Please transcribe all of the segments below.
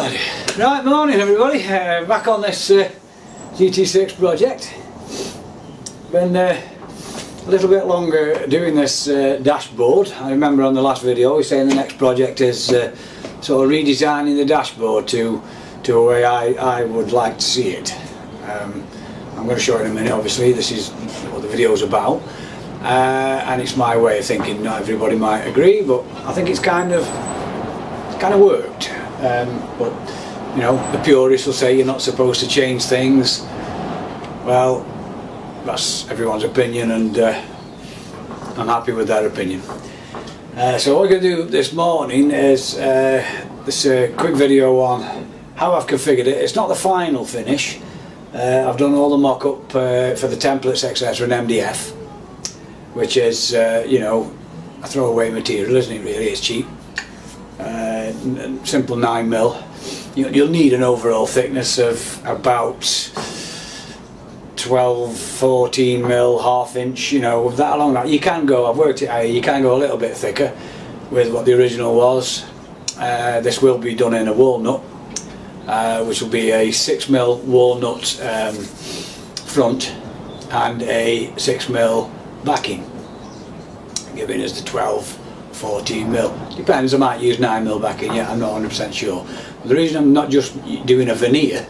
Right, morning everybody. Back on this gt6 project. Been a little bit longer doing this dashboard. I remember on the last video I was saying the next project is sort of redesigning the dashboard to a way I would like to see it. I'm going to show you in a minute. Obviously this is what the video is about, and it's my way of thinking. Not everybody might agree, but I think it's kind of worked. But you know, the purists will say you're not supposed to change things. Well, that's everyone's opinion, and I'm happy with their opinion. So what we're going to do this morning is this quick video on how I've configured it. It's not the final finish. I've done all the mock-up for the templates, etc. and MDF, which is you know, a throwaway material, isn't it? Really, it's cheap. Simple 9mm. You'll need an overall thickness of about 12-14mm, ½ inch. You know, with that along that you can go. I've worked it out. You can go a little bit thicker with what the original was. This will be done in a walnut, which will be a 6mm walnut front and a 6mm backing, giving us the 12-14mm. Depends, I might use 9mm backing, yeah, I'm not 100% sure. But the reason I'm not just doing a veneer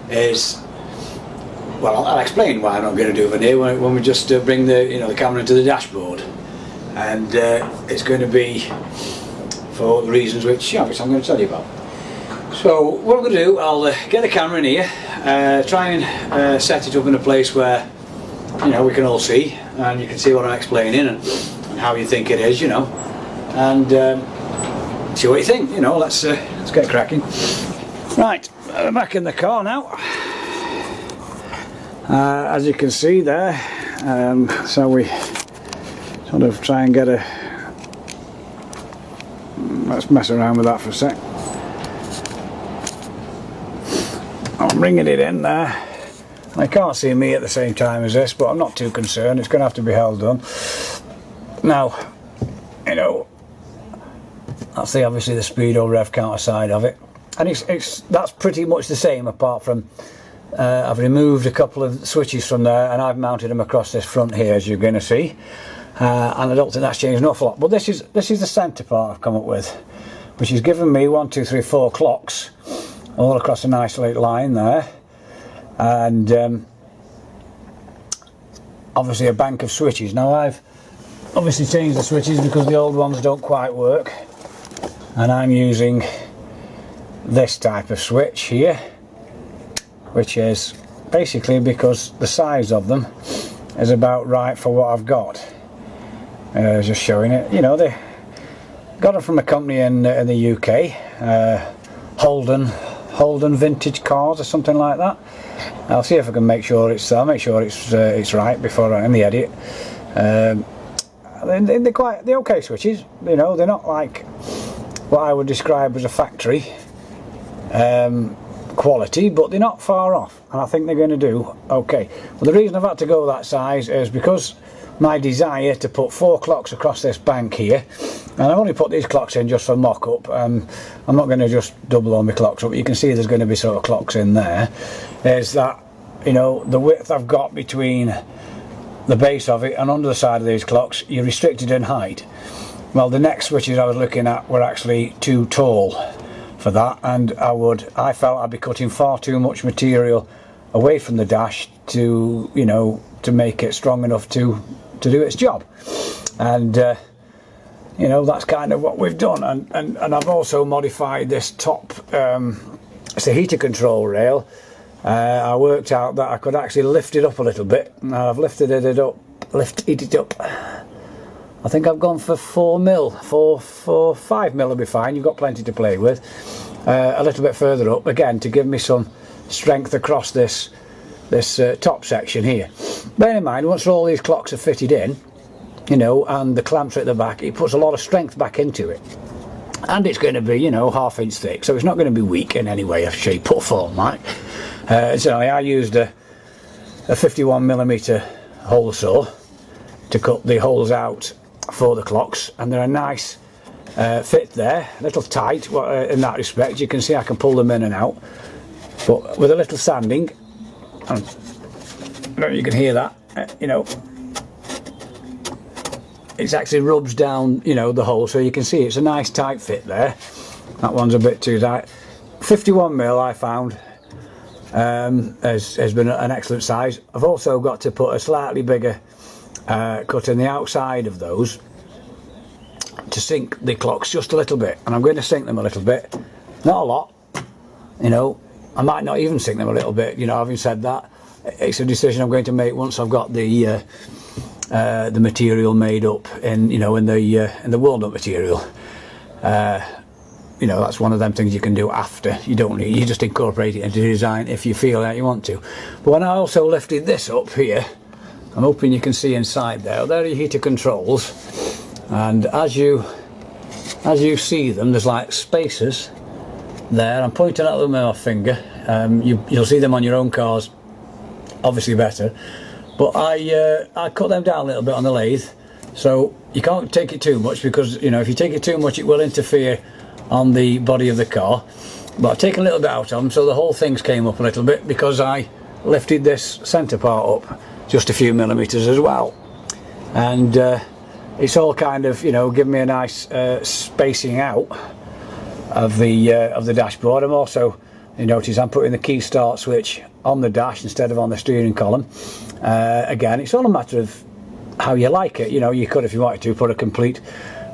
is, well, I'll explain why I'm not going to do a veneer when we just bring the camera into the dashboard, and it's going to be for the reasons which I'm going to tell you about. So what I'm going to do, I'll get the camera in here, try and set it up in a place where we can all see, and you can see what I'm explaining and how you think it is, and see what you think. Let's get cracking. Right, we're back in the car now. As you can see there, so we sort of try and get a, let's mess around with that for a sec. I'm bringing it in there. I can't see me at the same time as this, but I'm not too concerned. It's going to have to be held on. Now, that's obviously the speedo rev counter side of it, and that's pretty much the same, apart from I've removed a couple of switches from there and I've mounted them across this front here, as you're going to see, and I don't think that's changed an awful lot. But this is the centre part I've come up with, which has given me 1, 2, 3, 4 clocks all across a nice little line there, and obviously a bank of switches. Now I've obviously changed the switches because the old ones don't quite work, and I'm using this type of switch here, which is basically because the size of them is about right for what I've got. Just showing it. They got it from a company in the UK, Holden Vintage Cars or something like that. I'll see if I can make sure it's right before I end the edit. They're okay switches. They're not like what I would describe as a factory quality, but they're not far off, and I think they're going to do okay. Well, the reason I've had to go that size is because my desire to put 4 clocks across this bank here, and I've only put these clocks in just for mock-up. I'm not going to just double all my clocks up. You can see there's going to be sort of clocks in there. Is that the width I've got between the base of it and under the side of these clocks, you're restricted in height. Well, the next switches I was looking at were actually too tall for that, and I felt I'd be cutting far too much material away from the dash to to make it strong enough to do its job. And that's kind of what we've done, and I've also modified this top, it's a heater control rail. I worked out that I could actually lift it up a little bit. Now I've lifted it up. I think I've gone for 4mm, 5mm will be fine. You've got plenty to play with. A little bit further up again to give me some strength across this top section here. Bear in mind, once all these clocks are fitted in, and the clamps are at the back, it puts a lot of strength back into it, and it's going to be ½ inch thick, so it's not going to be weak in any way, shape or form. Like certainly I used a 51mm hole saw to cut the holes out for the clocks, and they're a nice fit there, a little tight in that respect. You can see I can pull them in and out, but with a little sanding, I don't know if you can hear that, you know, it actually rubs down, you know, the hole, so you can see it's a nice tight fit there. That one's a bit too tight. 51mm I found has been an excellent size. I've also got to put a slightly bigger cut in the outside of those to sink the clocks just a little bit, and I'm going to sink them a little bit, not a lot, you know. I might not even sink them a little bit, you know. Having said that, it's a decision I'm going to make once I've got the material made up in, you know, in the walnut material. You know, that's one of them things you can do after. You don't need, you just incorporate it into the design if you feel like you want to. But when I also lifted this up here, I'm hoping you can see inside there. There are your heater controls, and as you see them, there's like spaces there. I'm pointing at them with my finger. You'll see them on your own cars, obviously better. But I cut them down a little bit on the lathe, so you can't take it too much, because, you know, if you take it too much it will interfere on the body of the car. But I've taken a little bit out of them, so the whole thing's came up a little bit because I lifted this centre part up just a few millimetres as well. And it's all kind of, you know, giving me a nice spacing out of the dashboard. I'm also, you notice I'm putting the key start switch on the dash instead of on the steering column. Again, it's all a matter of how you like it. You know, you could, if you wanted to, put a complete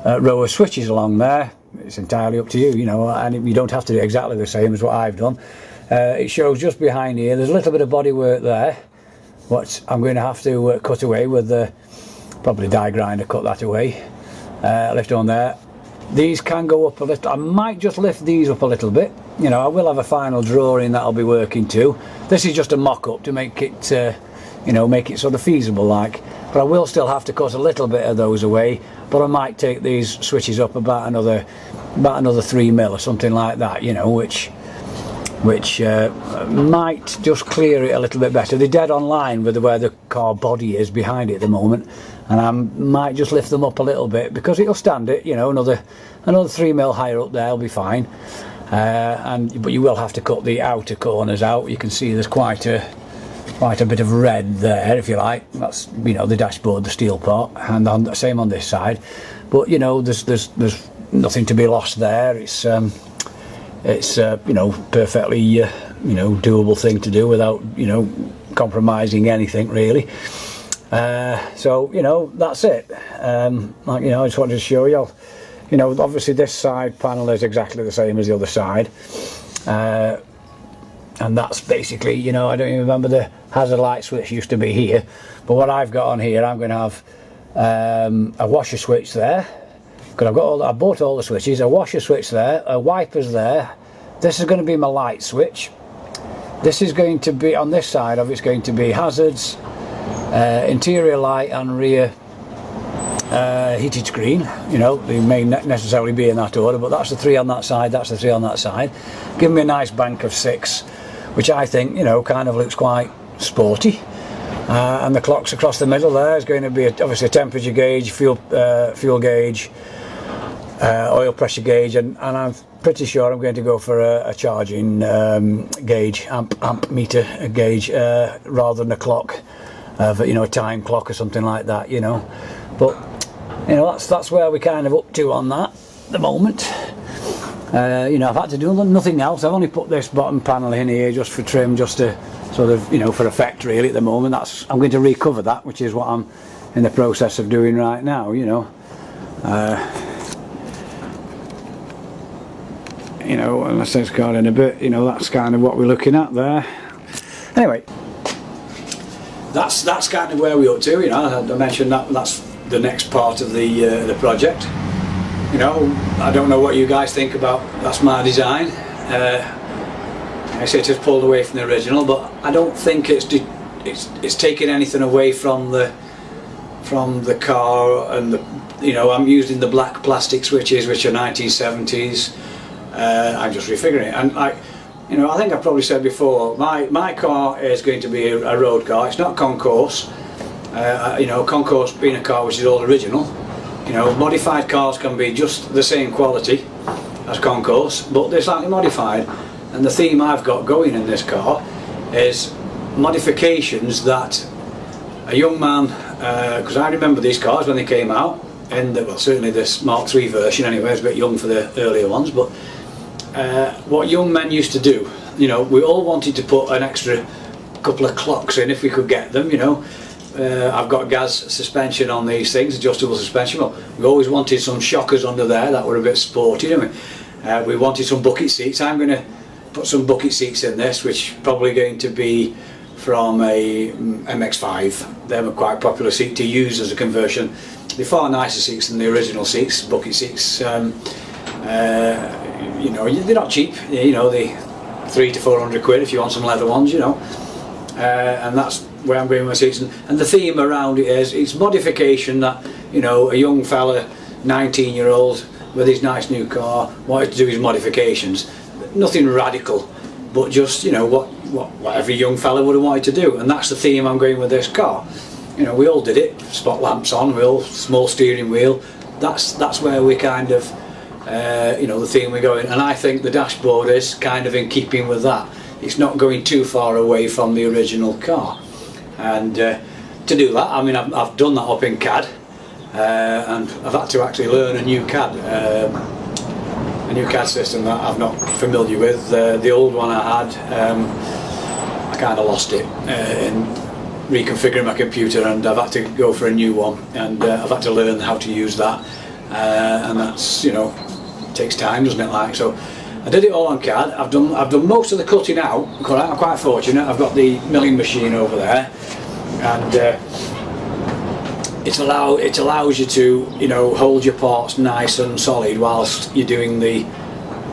row of switches along there. It's entirely up to you, you know, and you don't have to do exactly the same as what I've done. It shows just behind here, there's a little bit of bodywork there, what I'm going to have to cut away with probably die grinder, cut that away, lift on there. These can go up a little. I might just lift these up a little bit. You know, I will have a final drawing that I'll be working to. This is just a mock-up to make it, you know, make it sort of feasible like. But I will still have to cut a little bit of those away. But I might take these switches up about another 3mm or something like that. You know, which might just clear it a little bit better. They're dead on line with where the car body is behind it at the moment, and I might just lift them up a little bit because it'll stand it. You know, another 3mm higher up there will be fine. But you will have to cut the outer corners out. You can see there's quite a bit of red there, if you like. That's, you know, the dashboard, the steel part, and same on this side. But, you know, there's nothing to be lost there. It's you know, perfectly you know, doable thing to do without, you know, compromising anything really. So, you know, that's it. Like, you know, I just wanted to show you. You know, obviously this side panel is exactly the same as the other side, and that's basically, you know, I don't even remember the hazard light switch used to be here, but what I've got on here, I'm going to have a washer switch there, because I bought all the switches, a washer switch there, a wipers there. This is going to be my light switch. This is going to be, on this side of it's going to be hazards, interior light and rear heated screen. You know, they may not necessarily be in that order, but that's the 3 on that side, that's the 3 on that side. Give me a nice bank of 6, which I think, you know, kind of looks quite sporty. And the clocks across the middle there is going to be obviously a temperature gauge, fuel gauge, oil pressure gauge, and I'm pretty sure I'm going to go for a charging gauge, amp meter gauge, rather than a clock, you know, a time clock or something like that, you know. But, you know, that's where we're kind of up to on that at the moment. You know, I've had to do nothing else. I've only put this bottom panel in here just for trim, just to sort of, you know, for effect really at the moment. I'm going to recover that, which is what I'm in the process of doing right now, you know. You know, and I say it's got in a bit, you know, that's kind of what we're looking at there. Anyway, that's kind of where we're up to, you know. I mentioned that's the next part of the project. You know, I don't know what you guys think about, that's my design. I say it has pulled away from the original, but I don't think it's taking anything away from the car, and you know, I'm using the black plastic switches which are 1970s. I'm just refiguring it, and you know, I think I've probably said before, my car is going to be a road car. It's not concourse. You know, concourse being a car which is all original, You know, modified cars can be just the same quality as concours, but they're slightly modified. And the theme I've got going in this car is modifications that a young man, because I remember these cars when they came out, and well, certainly this Mark III version anyway, it's a bit young for the earlier ones, but what young men used to do, you know, we all wanted to put an extra couple of clocks in if we could get them, you know. I've got gas suspension on these things, adjustable suspension. Well, we always wanted some shockers under there that were a bit sporty, didn't we? We wanted some bucket seats. I'm going to put some bucket seats in this, which is probably going to be from a MX-5. They're a quite popular seat to use as a conversion. They're far nicer seats than the original seats, bucket seats. You know, they're not cheap. You know, they 300 to 400 quid if you want some leather ones, you know. And that's where I'm going with my seats. And the theme around it is, it's modification that, you know, a young fella, 19-year-old, with his nice new car, wanted to do his modifications. Nothing radical, but just, you know, what every young fella would have wanted to do. And that's the theme I'm going with this car. You know, we all did it. Spot lamps on, we all small steering wheel. That's where we kind of, you know, the theme we're going. And I think the dashboard is kind of in keeping with that. It's not going too far away from the original car. And to do that, I mean, I've done that up in CAD, and I've had to actually learn a new CAD system that I'm not familiar with. The old one I had, I kind of lost it in reconfiguring my computer, and I've had to go for a new one, and I've had to learn how to use that, and that's, you know, takes time, doesn't it? Like, so I did it all on CAD. I've done most of the cutting out. I'm quite fortunate. I've got the milling machine over there, and it allows you to, you know, hold your parts nice and solid whilst you're doing the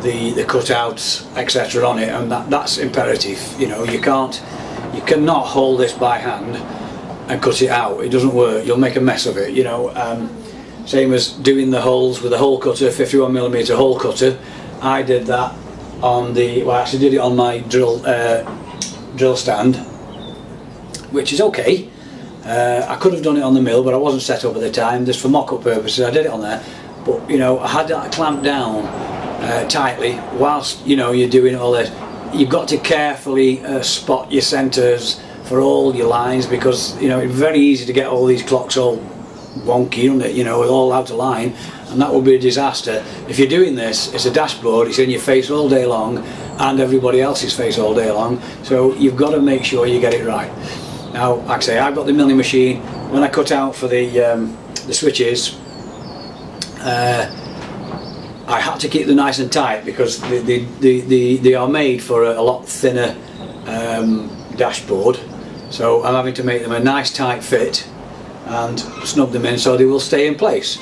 cutouts, etc. on it, and that's imperative. You know, you cannot hold this by hand and cut it out. It doesn't work. You'll make a mess of it. You know, same as doing the holes with a hole cutter, 51mm hole cutter. I did that on well, I actually did it on my drill stand, which is okay. I could have done it on the mill, but I wasn't set up at the time. Just for mock-up purposes, I did it on there. But, you know, I had that clamped down tightly whilst, you know, you're doing all this. You've got to carefully spot your centres for all your lines, because, you know, it's very easy to get all these clocks all wonky, isn't it? You know, all out of line, and that would be a disaster. If you're doing this, it's a dashboard, it's in your face all day long, and everybody else's face all day long, so you've got to make sure you get it right. Now, like I say, I've got the milling machine. When I cut out for the switches, I had to keep them nice and tight, because they are made for a lot thinner dashboard, so I'm having to make them a nice tight fit and snug them in so they will stay in place.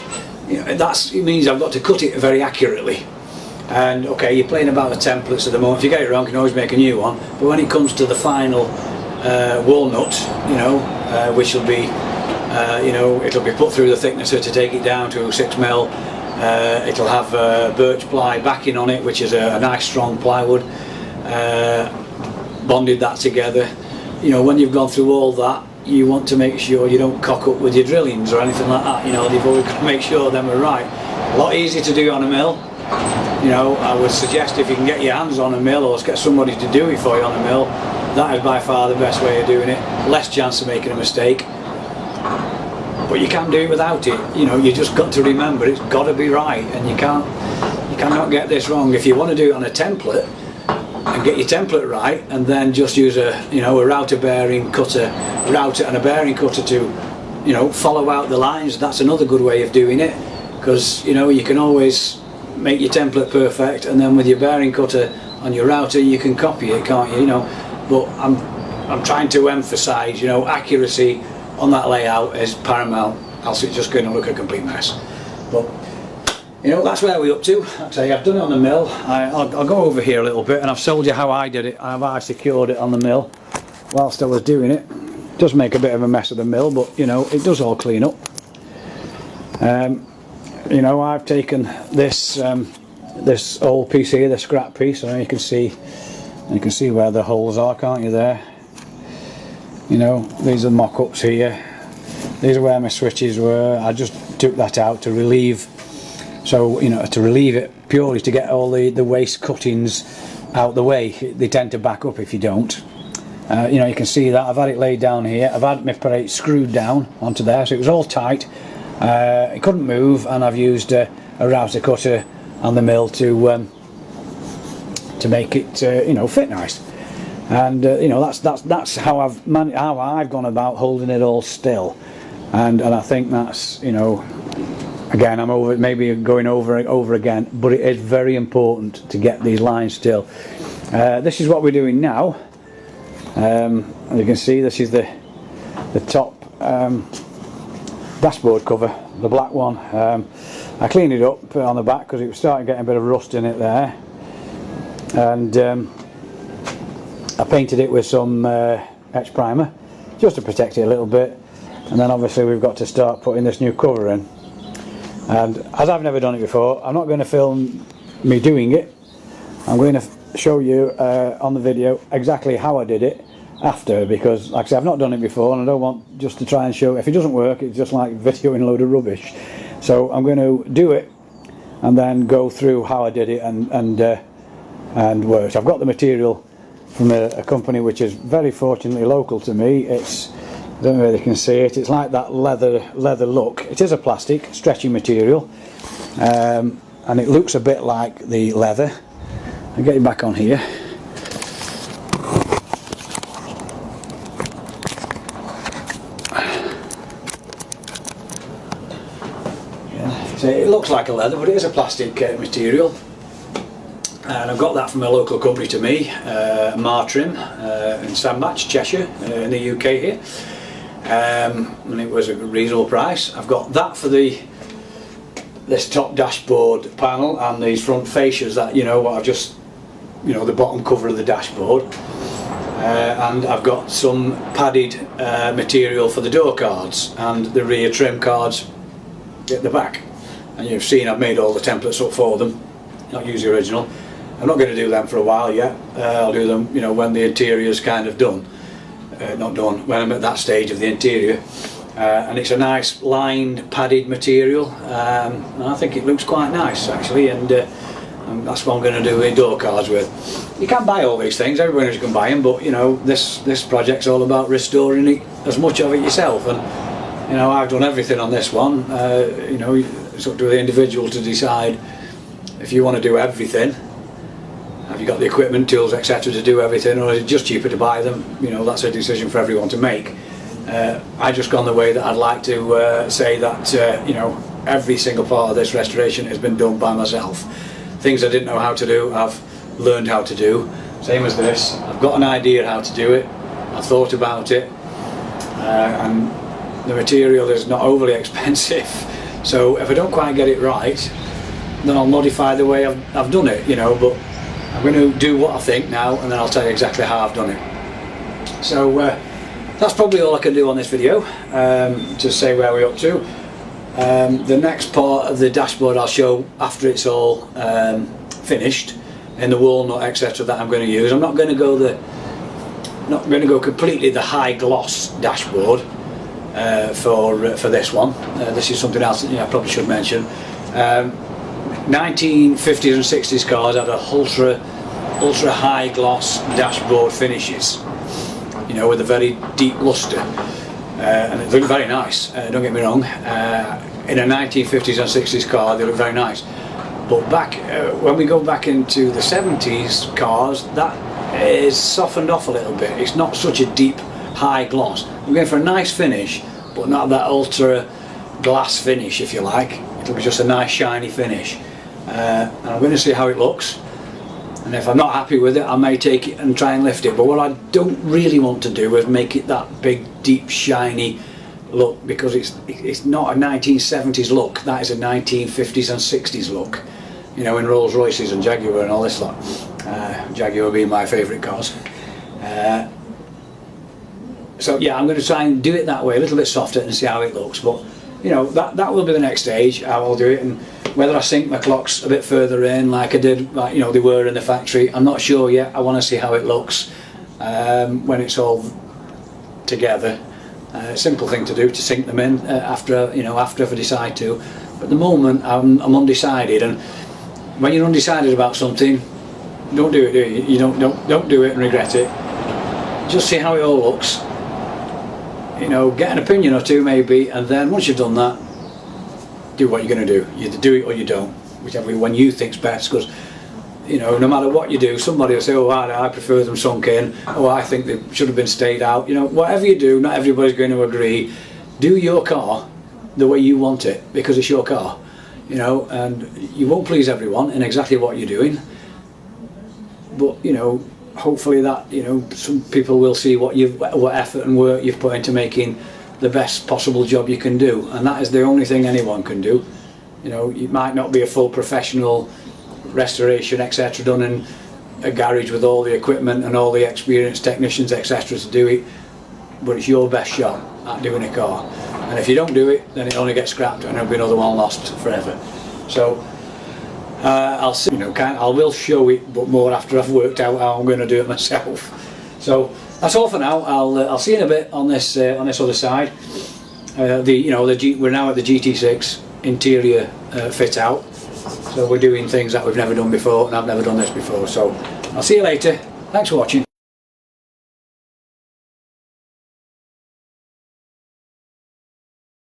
You know, it means I've got to cut it very accurately. And okay, you're playing about the templates at the moment. If you get it wrong, you can always make a new one. But when it comes to the final walnut, you know, which will be, you know, it'll be put through the thicknesser to take it down to 6mm. It'll have birch ply backing on it, which is a nice strong plywood. Bonded that together. You know, when you've gone through all that, you want to make sure you don't cock up with your drillings or anything like that. You know, you've always got to make sure them are right. A lot easier to do on a mill. You know, I would suggest if you can get your hands on a mill, or get somebody to do it for you on a mill, that is by far the best way of doing it. Less chance of making a mistake. But you can do it without it. You know, you just got to remember it's got to be right, and you cannot get this wrong. If you want to do it on a template and get your template right, and then just use a router bearing cutter, and a bearing cutter to, you know, follow out the lines. That's another good way of doing it, because, you know, you can always make your template perfect, and then with your bearing cutter on your router you can copy it, can't you? You know, but I'm trying to emphasise, you know, accuracy on that layout is paramount, else it's just going to look a complete mess. But, you know, that's where we're up to. Like I say, I've done it on the mill. I'll go over here a little bit, and I've told you how I did it. I secured it on the mill whilst I was doing it. It does make a bit of a mess of the mill, but, you know, it does all clean up. You know, I've taken this this old piece here, the scrap piece, and you can see where the holes are, can't you? There. You know, these are mock-ups here. These are where my switches were. I just took that out to relieve, so you know, to relieve it purely to get all the waste cuttings out the way. They tend to back up if you don't. You know, you can see that I've had it laid down here. I've had my plate screwed down onto there, so it was all tight. It couldn't move, and I've used a router cutter on the mill to make it you know, fit nice. And you know, that's how I've gone about holding it all still. And I think that's, you know, again, I'm maybe going over again, but it is very important to get these lines still. This is what we're doing now. As you can see, this is the top dashboard cover, the black one. I cleaned it up on the back because it was starting getting a bit of rust in it there, and I painted it with some etch primer just to protect it a little bit. And then obviously we've got to start putting this new cover in, and as I've never done it before, I'm not going to film me doing it. I'm going to show you on the video exactly how I did it after, because like I said, I've not done it before, and I don't want just to try and show. If it doesn't work, it's just like videoing a load of rubbish. So I'm going to do it and then go through how I did it and worked. I've got the material from a company which is very fortunately local to me. It's, I don't know whether you can see it, it's like that leather look. It is a plastic stretchy material, and it looks a bit like the leather. I'll get it back on here. Yeah, so it looks like a leather, but it is a plastic material. And I've got that from a local company to me, Martrim, in Sandbach, Cheshire, in the UK here. And it was a reasonable price. I've got that for this top dashboard panel and these front fascias that, you know, what I've just, you know, the bottom cover of the dashboard. And I've got some padded material for the door cards and the rear trim cards at the back. And you've seen I've made all the templates up for them, not use the original. I'm not going to do them for a while yet. I'll do them, you know, when the interior's kind of done. Not done, when I'm at that stage of the interior. And it's a nice lined, padded material. And I think it looks quite nice actually, and that's what I'm going to do the door cards with. You can buy all these things, everybody can buy them, but you know, this project's all about restoring it, as much of it yourself. And you know, I've done everything on this one. You know, it's up to the individual to decide if you want to do everything. Have you got the equipment, tools, etc. to do everything, or is it just cheaper to buy them? You know, that's a decision for everyone to make. I just gone the way that I'd like to say that you know, every single part of this restoration has been done by myself. Things I didn't know how to do, I've learned how to do. Same as this, I've got an idea how to do it, I've thought about it, and the material is not overly expensive. So if I don't quite get it right, then I'll modify the way I've done it, you know, but I'm going to do what I think now, and then I'll tell you exactly how I've done it. So that's probably all I can do on this video, to say where we're up to. The next part of the dashboard I'll show after it's all finished, in the walnut, etc. that I'm going to use. I'm not going to go completely the high gloss dashboard for this one. This is something else that I probably should mention. 1950s and 60s cars had a ultra high gloss dashboard finishes, you know, with a very deep luster, and it looked very nice, don't get me wrong. In a 1950s and 60s car they look very nice, but back when we go back into the 70s cars, that is softened off a little bit. It's not such a deep high gloss. We're going for a nice finish, but not that ultra glass finish, if you like. It'll be just a nice shiny finish. And I'm going to see how it looks, and if I'm not happy with it I may take it and try and lift it. But what I don't really want to do is make it that big deep shiny look, because it's not a 1970s look, that is a 1950s and 60s look, you know, in Rolls Royces and Jaguar and all this lot. Jaguar being my favourite cars. So yeah, I'm going to try and do it that way, a little bit softer, and see how it looks. But you know, that will be the next stage, how I'll do it. And whether I sink my clocks a bit further in like I did, like, you know, they were in the factory, I'm not sure yet. I want to see how it looks when it's all together, Simple thing to do, to sink them in after if I decide to. But at the moment I'm undecided, and when you're undecided about something, don't do it, do you? You don't do it and regret it. Just see how it all looks. Get an opinion or two maybe, and then once you've done that, do what you're going to do. You either do it or you don't, whichever one you think's best. Because no matter what you do, somebody will say, oh, I prefer them sunk in, or I think they should have been stayed out. Whatever you do, not everybody's going to agree. Do your car the way you want it, because it's your car. And you won't please everyone in exactly what you're doing, but hopefully that some people will see what effort and work you've put into making the best possible job you can do, and that is the only thing anyone can do. It might not be a full professional restoration etc. done in a garage with all the equipment and all the experienced technicians etc. to do it, but it's your best shot at doing a car. And if you don't do it, then it only gets scrapped and there'll be another one lost forever. So I'll see, I will show it, but more after I've worked out how I'm going to do it myself. So that's all for now. I'll see you in a bit on this other side. We're now at the GT6 interior fit out. So we're doing things that we've never done before, and I've never done this before. So I'll see you later. Thanks for watching.